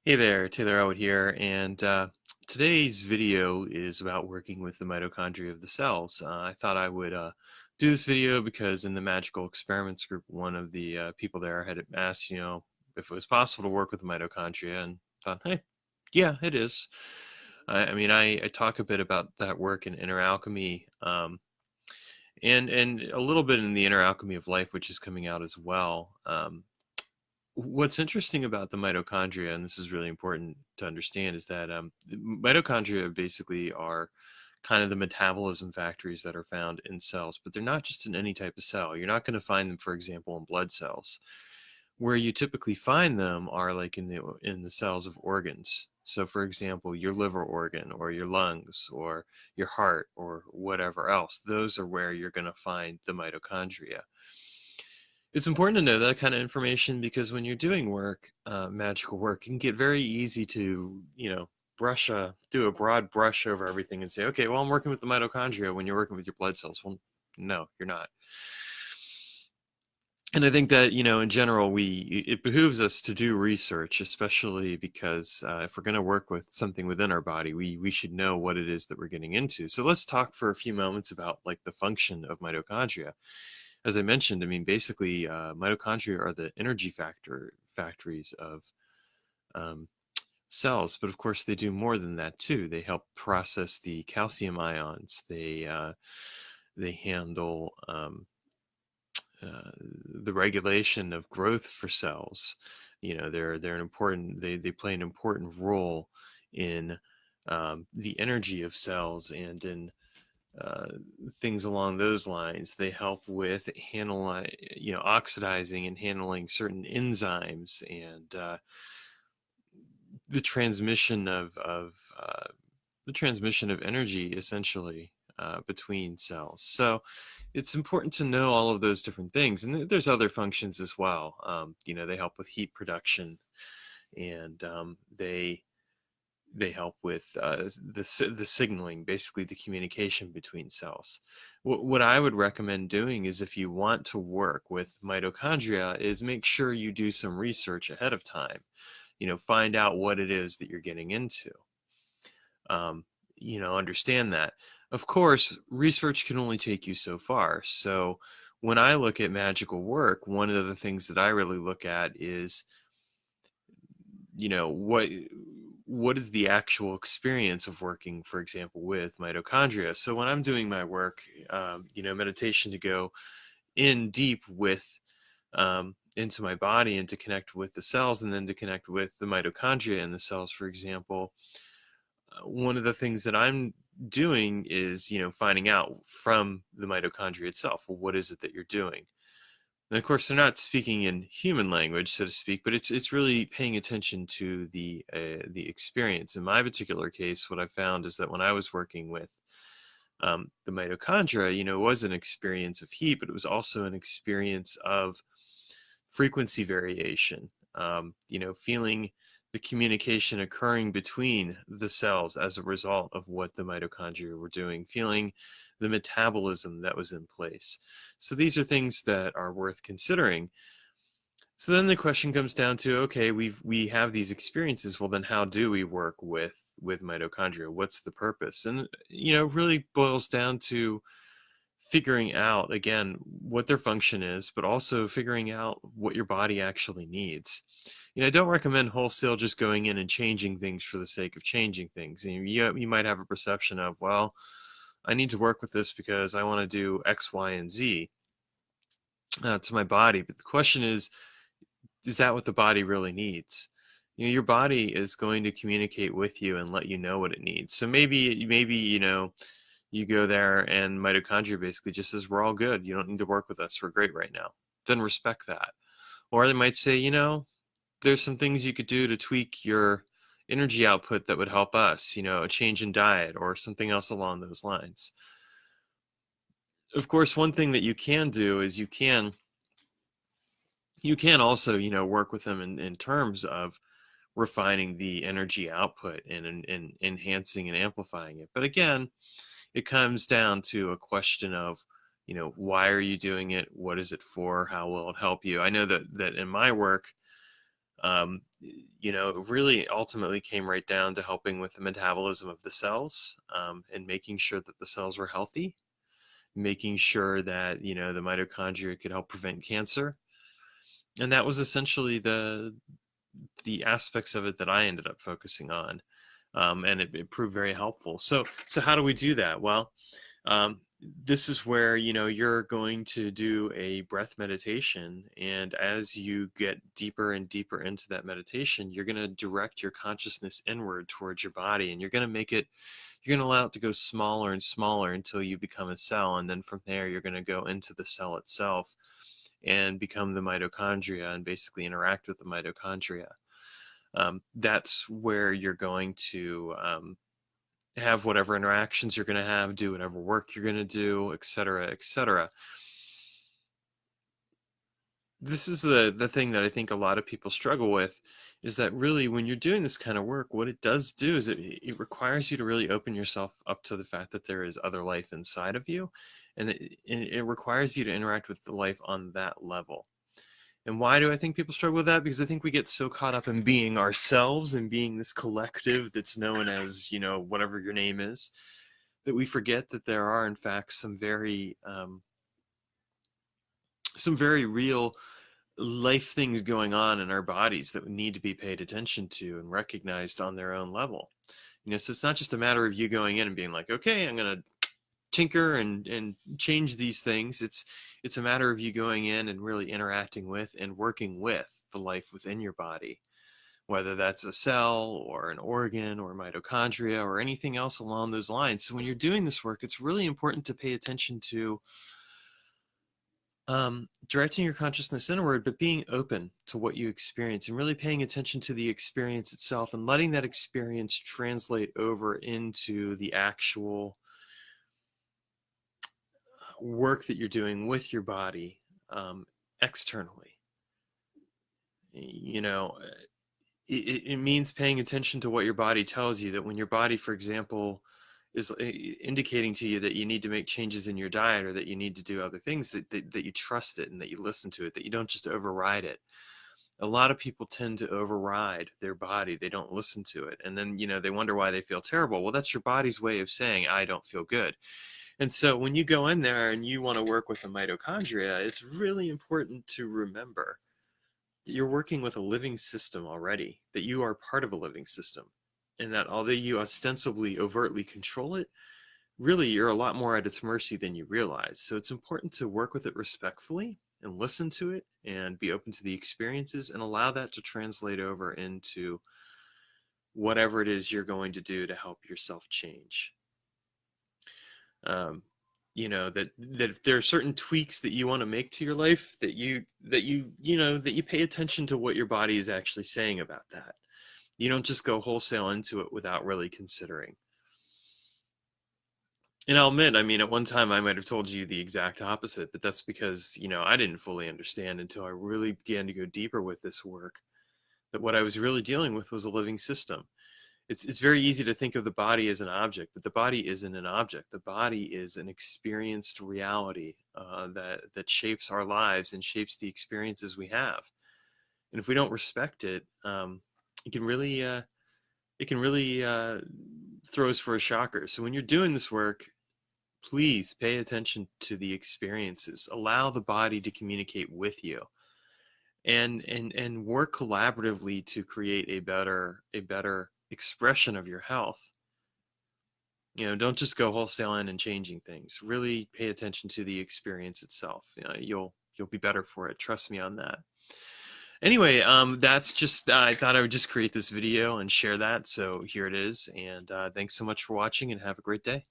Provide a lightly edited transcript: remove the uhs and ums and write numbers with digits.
Hey there, Taylor Elwood here, and today's video is about working with the mitochondria of the cells. I thought I would do this video because in the Magical Experiments group, one of the people there had asked, if it was possible to work with the mitochondria, and thought, hey, yeah, it is. I talk a bit about that work in Inner Alchemy, and a little bit in the Inner Alchemy of Life, which is coming out as well. What's interesting about the mitochondria, and this is really important to understand, is that mitochondria basically are kind of the metabolism factories that are found in cells, but they're not just in any type of cell. You're not going to find them, for example, in blood cells. Where you typically find them are like in the cells of organs. So, for example, your liver organ or your lungs or your heart or whatever else. Those are where you're going to find the mitochondria. It's important to know that kind of information because when you're doing work, magical work, it can get very easy to, do a broad brush over everything and say, okay, well, I'm working with the mitochondria when you're working with your blood cells. Well, no, you're not. And I think that, in general, it behooves us to do research, especially because if we're going to work with something within our body, we should know what it is that we're getting into. So let's talk for a few moments about like the function of mitochondria. As I mentioned, basically, mitochondria are the energy factories of um, cells, but of course, they do more than that too. They help process the calcium ions. They handle the regulation of growth for cells. They're an important. They play an important role in the energy of cells and in uh, things along those lines. They help with oxidizing and handling certain enzymes and the transmission of the transmission of energy essentially between cells. So it's important to know all of those different things, and there's other functions as well. They help with heat production, and they help with the signaling, basically the communication between cells. What I would recommend doing is if you want to work with mitochondria is make sure you do some research ahead of time. Find out what it is that you're getting into. Um, understand that. Of course, research can only take you so far. So when I look at magical work, one of the things that I really look at is what is the actual experience of working, for example, with mitochondria. So when I'm doing my work, meditation to go in deep with into my body and to connect with the cells and then to connect with the mitochondria in the cells, for example, one of the things that I'm doing is finding out from the mitochondria itself, well, what is it that you're doing? And of course, they're not speaking in human language, so to speak, but it's really paying attention to the experience. In my particular case, what I found is that when I was working with the mitochondria, it was an experience of heat, but it was also an experience of frequency variation. Feeling the communication occurring between the cells as a result of what the mitochondria were doing, feeling the metabolism that was in place. So these are things that are worth considering. So then the question comes down to, okay, we have these experiences. Well, then how do we work with mitochondria? What's the purpose? And it really boils down to figuring out again what their function is, but also figuring out what your body actually needs. I don't recommend wholesale just going in and changing things for the sake of changing things. You might have a perception of, well, I need to work with this because I want to do X, Y, and Z to my body. But the question is that what the body really needs? Your body is going to communicate with you and let you know what it needs. So maybe, you go there and mitochondria basically just says, we're all good. You don't need to work with us. We're great right now. Then respect that. Or they might say, there's some things you could do to tweak your energy output that would help us, a change in diet or something else along those lines. Of course, one thing that you can do is you can also, work with them in terms of refining the energy output and enhancing and amplifying it. But again, it comes down to a question of, why are you doing it? What is it for? How will it help you? I know that in my work, it really ultimately came right down to helping with the metabolism of the cells, and making sure that the cells were healthy, making sure that, the mitochondria could help prevent cancer. And that was essentially the aspects of it that I ended up focusing on. And it proved very helpful. So how do we do that? Well, this is where, you're going to do a breath meditation. And as you get deeper and deeper into that meditation, you're going to direct your consciousness inward towards your body, and you're going to allow it to go smaller and smaller until you become a cell. And then from there, you're going to go into the cell itself and become the mitochondria and basically interact with the mitochondria. That's where you're going to have whatever interactions you're going to have, do whatever work you're going to do, et cetera, et cetera. This is the thing that I think a lot of people struggle with, is that really when you're doing this kind of work, what it does do is it requires you to really open yourself up to the fact that there is other life inside of you, and it requires you to interact with the life on that level. And why do I think people struggle with that? Because I think we get so caught up in being ourselves and being this collective that's known as, whatever your name is, that we forget that there are, in fact, some very real life things going on in our bodies that need to be paid attention to and recognized on their own level. So it's not just a matter of you going in and being like, okay, I'm going to tinker and change these things. It's a matter of you going in and really interacting with and working with the life within your body, whether that's a cell or an organ or mitochondria or anything else along those lines. So when you're doing this work, it's really important to pay attention to directing your consciousness inward, but being open to what you experience and really paying attention to the experience itself and letting that experience translate over into the actual work that you're doing with your body, externally. It means paying attention to what your body tells you. That when your body, for example, is indicating to you that you need to make changes in your diet, or that you need to do other things, that you trust it and that you listen to it, that you don't just override it. A lot of people tend to override their body. They don't listen to it. And then, they wonder why they feel terrible. Well, that's your body's way of saying, I don't feel good. And so when you go in there and you want to work with the mitochondria, it's really important to remember that you're working with a living system already, that you are part of a living system, and that although you ostensibly overtly control it, really you're a lot more at its mercy than you realize. So it's important to work with it respectfully and listen to it and be open to the experiences and allow that to translate over into whatever it is you're going to do to help yourself change. That if there are certain tweaks that you want to make to your life, that you pay attention to what your body is actually saying about that. You don't just go wholesale into it without really considering. And I'll admit, at one time I might have told you the exact opposite, but that's because, I didn't fully understand until I really began to go deeper with this work, that what I was really dealing with was a living system. It's very easy to think of the body as an object, but the body isn't an object. The body is an experienced reality that shapes our lives and shapes the experiences we have. And if we don't respect it, it can really throw us for a shocker. So when you're doing this work, please pay attention to the experiences. Allow the body to communicate with you, and work collaboratively to create a better expression of your health. Don't just go wholesale in and changing things. Really pay attention to the experience itself. You'll be better for it. Trust me on that. Anyway, that's just, I thought I would just create this video and share that. So here it is. And thanks so much for watching, and have a great day.